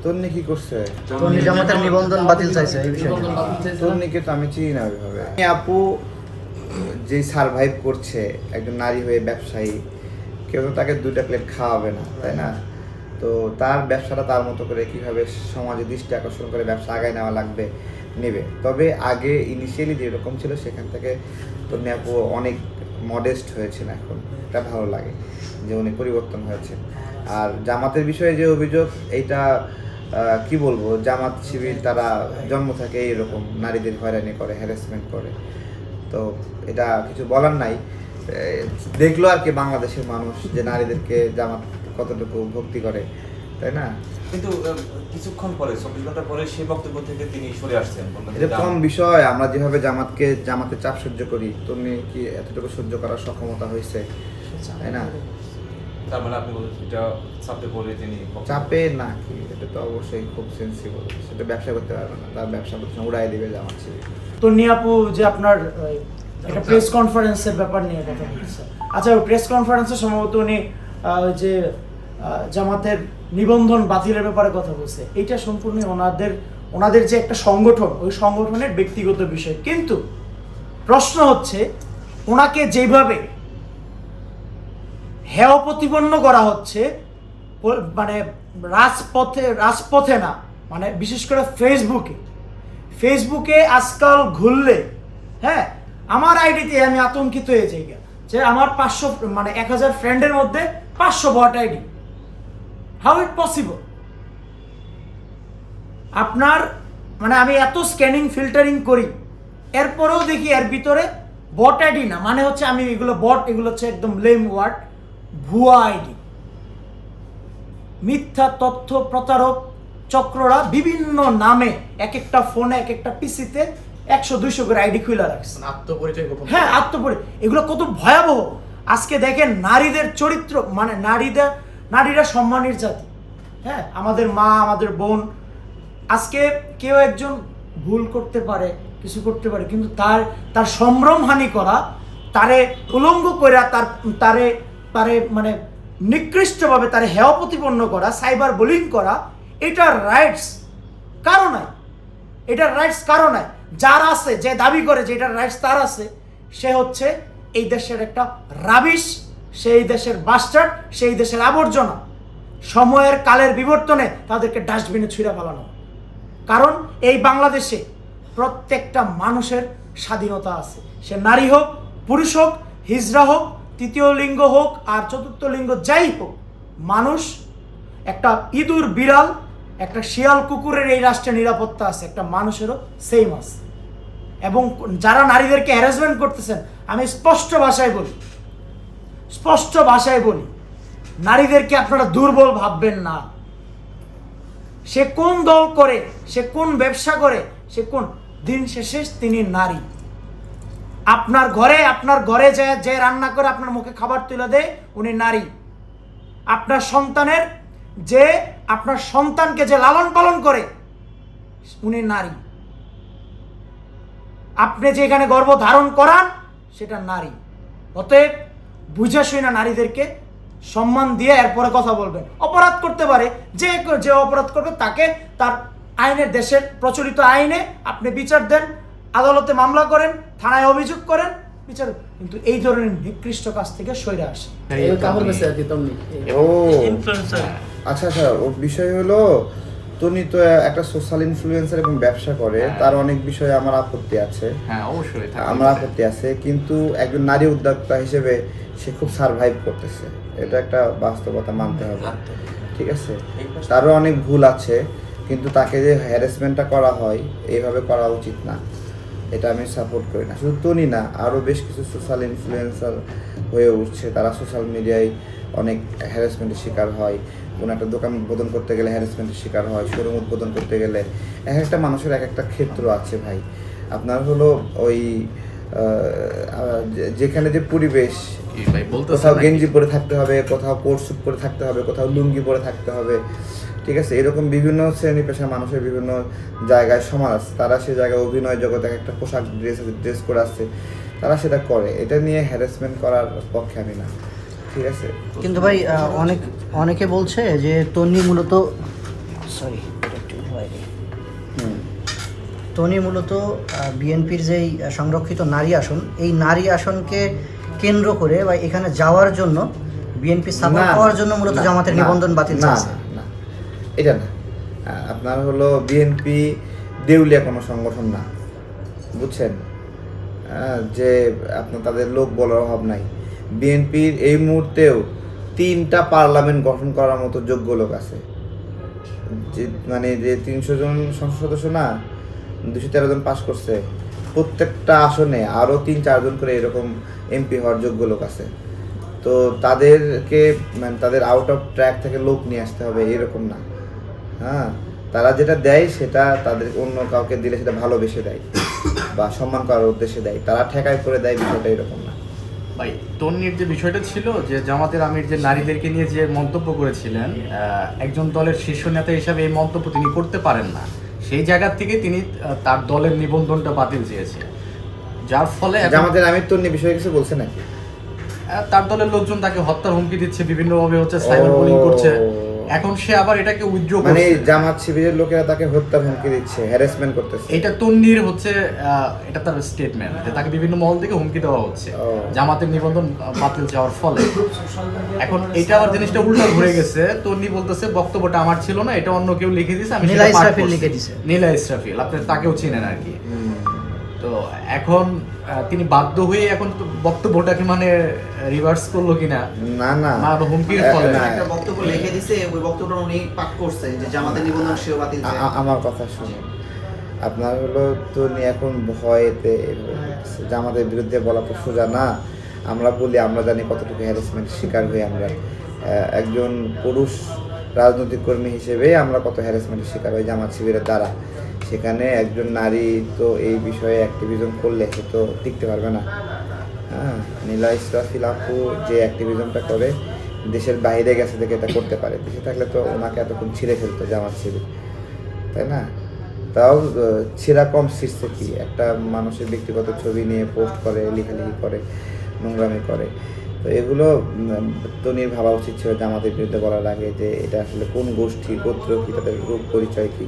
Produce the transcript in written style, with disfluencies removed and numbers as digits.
তন্নি কি করছে? তন্নি জামাতের নিবন্ধন বাতিল চাইছে এই বিষয়ে। তন্নিকে তো আমি চিনি না ওইভাবে। আপু যে সারভাইভ করছে একজন নারী হয়ে ব্যবসায়ী, কেউ তো তাকে 2টা প্লেট খাওয়াবে না, তাই না? তো তার ব্যবসাটা তার মতো করে কীভাবে সমাজে দৃষ্টি আকর্ষণ করে ব্যবসা আগায় নেওয়া লাগবে নেবে। তবে আগে ইনিশিয়ালি যেরকম ছিল সেখান থেকে তন্নি আপু অনেক মডেস্ট হয়েছেন এখন, এটা ভালো লাগে যে উনি পরিবর্তন হয়েছে। আর জামাতের বিষয়ে যে অভিযোগ, এইটা কি বলবো, জামাত শিবির তারা জন্ম থেকে এইরকম নারীদের হয়রানি করে, হ্যারাসমেন্ট করে, তো এটা কিছু বলার নাই। দেখলো আর কি বাংলাদেশের মানুষ যে নারীদেরকে জামাত কতটুকু ভক্তি করে, তাই না? কিন্তু কিছুক্ষণ পরে 24 ঘন্টা পরে সেই বক্তব্য থেকে তিনি সরে আসছেন। এটা কম বিষয়। আমরা যেভাবে জামাতের চাপ সহ্য করি, তুমি কি এতটুকু সহ্য করার সক্ষমতা হয়েছে, তাই না? তার মানে আপনি বলছেন এটা চাপে পড়ে তিনি চাপে না কি, এটা তো অবশ্যই খুব সেন্সিবল, সেটা ব্যবসা করতে পারবে না, তার ব্যবসা প্রতিষ্ঠান উড়াই দিবে জামাত শিবির। তো নিয়াপু যে আপনার একটা প্রেস কনফারেন্সের ব্যাপার নিয়ে কথা বলছে, আচ্ছা প্রেস কনফারেন্সে সম্ভবত উনি যে জামাতের নিবন্ধন বাতিলের ব্যাপারে কথা বলছে, এইটা সম্পূর্ণ ওনাদের যে একটা সংগঠন, ওই সংগঠনের ব্যক্তিগত বিষয়। কিন্তু প্রশ্ন হচ্ছে ওনাকে যেভাবে হেয় প্রতিপন্ন করা হচ্ছে, মানে রাজপথে না, মানে বিশেষ করে ফেসবুকে আজকাল ঘুরলে, হ্যাঁ, আমার আইডিতে আমি আতঙ্কিত হয়ে যাই যে আমার 1000 ফ্রেন্ডের মধ্যে 500 bot ID. How it possible? আপনার মানে আমি এত স্ক্যানিং ফিল্টারিং করি, এরপরেও দেখি এর ভিতরে বট আইডি না, মানে হচ্ছে আমি এগুলো বট, এগুলো হচ্ছে একদম লেম ওয়ার্ড, ভুয়া আইডি, মিথ্যা তথ্য প্রতারক চক্ররা বিভিন্ন নামে এক একটা ফোনে, এক একটা পিসিতে 100-200 করে আইডি খুলে রাখছে, আত্মপরিচয় গোপন। হ্যাঁ, এগুলো কত ভয়াবহ। আজকে দেখেন নারীদের চরিত্র, মানে নারীরা সম্মানের জাতি, হ্যাঁ, আমাদের মা, আমাদের বোন। আজকে কেউ একজন ভুল করতে পারে, কিছু করতে পারে, কিন্তু তার সম্ভ্রমহানি করা, তারে উলঙ্গ করে তারে মানে নিকৃষ্টভাবে তারে হেয় প্রতিপন্ন করা, সাইবার বুলিং করা, এটার রাইটস কারো নাই। এটার রাইটস কারো নাই। যার আছে, যে দাবি করে যে এটার রাইটস তার আছে, সে হচ্ছে এই দেশের একটা রাবিশ, সেই দেশের বাস্টার্ড, সেই দেশের আবর্জনা। সময়ের কালের বিবর্তনে তাদেরকে ডাস্টবিনে ছুঁড়ে ফেলানো। কারণ এই বাংলাদেশে প্রত্যেকটা মানুষের স্বাধীনতা আছে, সে নারী হোক, পুরুষ হোক, হিজড়া হোক, তৃতীয় লিঙ্গ হোক আর চতুর্থ লিঙ্গ যাই হোক, মানুষ, একটা ইঁদুর বিড়াল, একটা শিয়াল কুকুরের এই রাষ্ট্রে নিরাপত্তা আছে, একটা মানুষেরও সেম আছে। এবং যারা নারীদেরকে হ্যারাসমেন্ট করতেছেন, আমি স্পষ্ট ভাষায় বলি, নারীদেরকে আপনারা দুর্বল ভাববেন না। সে কোন দল করে, সে কোন ব্যবসা করে, সে কোন, দিন শেষে তিনি নারী। আপনার ঘরে যে রান্না করে আপনার মুখে খাবার তুলে দেয়, উনি নারী। আপনার সন্তানকে যে লালন পালন করে, উনি নারী। আপনি যে এখানে গর্ভ ধারণ করান, সেটা নারী। অতএব বুঝে শুনে নারীদেরকে সম্মান দিয়ে এরপরে কথা বলবেন। অপরাধ করতে পারে, যে অপরাধ করবে তাকে তার আইনের, দেশের প্রচলিত আইনে আপনি বিচার দেন, আদালতে মামলা করেন, থানায় অভিযোগ করেন, বিচার। কিন্তু এই ধরনের নিকৃষ্ট কাজ থেকে সরে আসে। আচ্ছা, ওর বিষয় হলো, তুমি তো একটা সোশ্যাল ইনফ্লুয়েন্সার এবং ব্যবসা করে, তার অনেক বিষয়ে আমার আপত্তি আছে। হ্যাঁ, অবশ্যই আমার আপত্তি আছে, কিন্তু একজন নারী উদ্যোক্তা হিসেবে সে খুব সারভাইভ করতেছে, এটা একটা বাস্তবতা মানতে হবে, ঠিক আছে? তারও অনেক ভুল আছে, কিন্তু তাকে যে হ্যারাসমেন্টটা করা হয়, এইভাবে করা উচিত না, এটা আমি সাপোর্ট করি না। শুধু তনি না, আরও বেশ কিছু সোশ্যাল ইনফ্লুয়েন্সার হয়ে উঠছে, তারা সোশ্যাল মিডিয়ায় অনেক হ্যারাসমেন্টের শিকার হয়। কোনো একটা দোকান উদ্বোধন করতে গেলে হ্যারাসমেন্টের শিকার হয়, শোরুম উদ্বোধন করতে গেলে। এক একটা মানুষের এক একটা ক্ষেত্র আছে ভাই। আপনার হলো ওই যেখানে যে পরিবেশ, কোথাও গেঞ্জি পরে থাকতে হবে, কোথাও কোট স্যুট পরে থাকতে হবে, কোথাও লুঙ্গি পরে থাকতে হবে, ঠিক আছে? এরকম বিভিন্ন শ্রেণী পেশার মানুষের বিভিন্ন জায়গায় সমাজ আছে, তারা সে জায়গায় অভিনয় জগতে একটা পোশাক ড্রেস করে আসছে, তারা সেটা করে। এটা নিয়ে হ্যারাসমেন্ট করার পক্ষে আমি না, ঠিক আছে? কিন্তু ভাই অনেকে বলছে যে তন্নি মূলত সরি এটা একটু ভয় নেই। হুম। তনি মূলত বিএনপির যেই সংরক্ষিত নারী আসন, এই নারী আসনকে কেন্দ্র করে বা এখানে যাওয়ার জন্য বিএনপি সাপোর্ট না, পাওয়ার জন্য মূলত না, জামাতের না, নিবন্ধন বাতিল না, চাইছে। না, এটা না। আপনার হলো বিএনপি দেউলিয়া কোনো সংগঠন না, বুঝছেন? যে আপনার তাদের লোক বলার অভাব নাই। বিএনপির এই মুহূর্তেও 3টা পার্লামেন্ট গঠন করার মতো যোগ্য লোক আছে। যে মানে যে 300 জন সংসদ সদস্য না, 213 জন পাস করছে, প্রত্যেকটা আসনে আরও 3-4 জন করে এরকম এমপি হওয়ার যোগ্য লোক আছে। তো তাদেরকে মানে তাদের আউট অফ ট্র্যাক থেকে লোক নিয়ে আসতে হবে এরকম না। হ্যাঁ, তারা যেটা দেয় সেটা তাদের অন্য কাউকে দিলে সেটা ভালোবেসে দেয় বা সম্মান করার উদ্দেশ্যে দেয়, তারা ঠেকায় করে দেয়, বিষয়টা এরকম না। ভাই, তন্নির যে বিষয়টা ছিল যে জামাতের আমির যে নারীদেরকে নিয়ে যে মন্তব্য করেছিলেন, একজন দলের শীর্ষ নেতা হিসাবে এই মন্তব্য তিনি করতে পারেন না। সেই জায়গা থেকে তিনি তার দলের নিবন্ধনটা বাতিল চেয়েছেন, যার ফলে এখন জামাতের আমির তন্নি বিষয়ে কিছু বলছে নাকি? তার দলের লোকজন তাকে হত্যার হুমকি দিচ্ছে, বিভিন্নভাবে হচ্ছে সাইবার বুলিং করছে। এখন সে আবার এটাকে উইথড্র মানে করছে। জামাত শিবিরের লোকেরা তাকে হত্যার হুমকি দিচ্ছে, হ্যারাসমেন্ট করতেছে। এটা তন্নির হচ্ছে এটা তার স্টেটমেন্ট যে তাকে বিভিন্ন মহল থেকে হুমকি দেওয়া হচ্ছে ও। জামাতের নিবন্ধন বাতিল যাওয়ার ফলে। এখন এটা আবার জিনিসটা উল্টা ঘুরে গেছে, তন্নি বলতেছে বক্তব্যটা আমার ছিল না, এটা অন্য কেউ লিখে দিয়েছে, আমি নীলা সেটা পাঠ ইসরাফিল করছি। লিখে দিছে। নীলা ইসরাফিল, আপনি তাকেও চিনেন আর কি। তো এখন তিনি বাধ্য হয়ে এখন তো বক্তব্যটাকে মানে রিভার্স করলো কিনা না না না, হুমকির ফলে। না, একটা বক্তব্য লিখে দিছে, ওই বক্তব্যটা উনি পাঠ করছে যে জামাতের নিবন্ধন সেও বাতিল চায়। আমার কথা শুনুন। আপনার হলো তন্নি এখন ভয়েতে এভাবে বলতেছে। জামাতের বিরুদ্ধে বলা তো সোজা না। আমরা বলি, আমরা জানি কতটুকু হ্যারাসমেন্ট শিকার হই আমরা। একজন পুরুষ রাজনৈতিক কর্মী হিসেবে আমরা কত হ্যারাসমেন্টের শিকার হই জামাত শিবিরের দ্বারা। সেখানে একজন নারী তো এই বিষয়ে অ্যাক্টিভিজম করলে সে তো টিকতে পারবে না। হ্যাঁ, নীলা ইসরাফিল আপু যে অ্যাক্টিভিজমটা করে দেশের বাইরে গেছে থেকে এটা করতে পারে, দেশে থাকলে তো ওনাকে এতক্ষণ ছিঁড়ে ফেলতো জামাত শিবির, তাই না? তাও ছেঁড়া কম ছিঁড়ছে কি, একটা মানুষের ব্যক্তিগত ছবি নিয়ে পোস্ট করে, লেখালেখি করে, নোংরামি করে। তো এগুলো তনির ভাবা উচিত ছিল জামাতের বিরুদ্ধে বলার আগে যে এটা আসলে কোন গোষ্ঠী, গোত্র কি, তাদের রূপ পরিচয় কি।